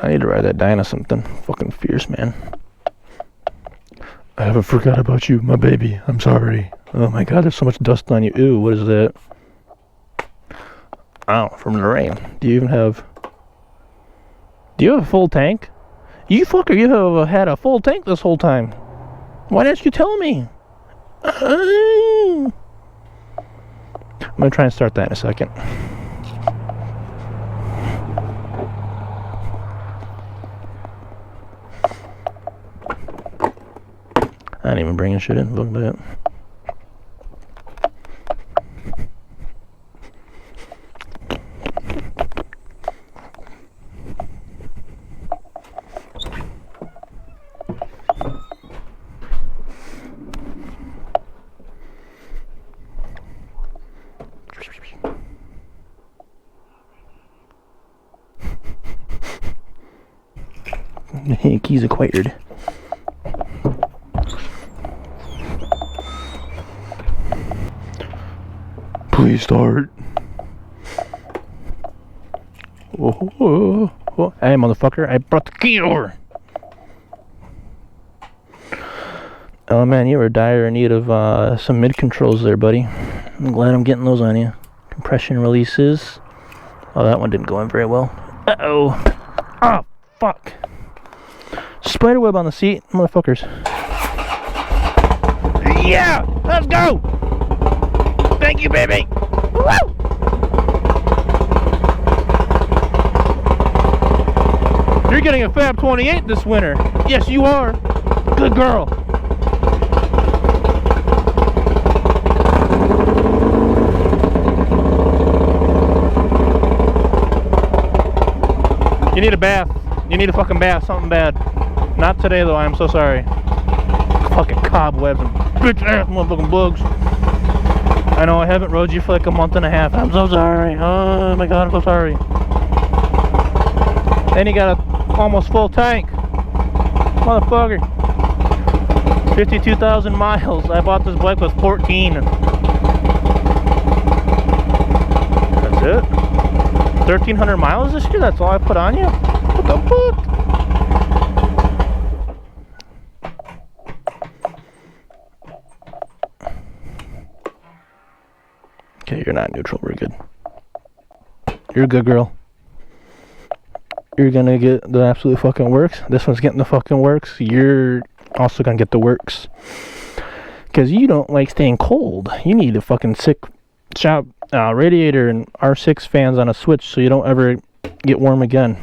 I need to ride that Dyna something. Fucking fierce, man. I haven't forgot about you, my baby. I'm sorry. Oh my god, there's so much dust on you. Ew, what is that? Oh, from the rain. Do you have a full tank? You fucker, you have had a full tank this whole time. Why didn't you tell me? I'm gonna try and start that in a second. I ain't even bringing shit in. Look at that. Keys acquired. Please start. Oh, hey, motherfucker, I brought the key over. Oh man, you were dire in need of some mid controls there, buddy. I'm glad I'm getting those on you. Compression releases. Oh, that one didn't go in very well. Uh-oh. Oh, fuck. Spiderweb on the seat, motherfuckers. Yeah! Let's go! Thank you, baby! Woo! You're getting a Fab 28 this winter. Yes, you are. Good girl. You need a bath. You need a fucking bath. Something bad. Not today, though. I'm so sorry. Fucking cobwebs and bitch ass motherfucking bugs. I know I haven't rode you for like a month and a half. I'm so sorry. Oh my god, I'm so sorry. Then you got a almost full tank. Motherfucker. 52,000 miles. I bought this bike with 14. That's it? 1,300 miles this year? That's all I put on you? What the fuck? Okay, you're not neutral. We're good. You're a good girl. You're gonna get the absolute fucking works. This one's getting the fucking works. You're also gonna get the works. Because you don't like staying cold. You need a fucking sick shop radiator and R6 fans on a switch so you don't ever get warm again.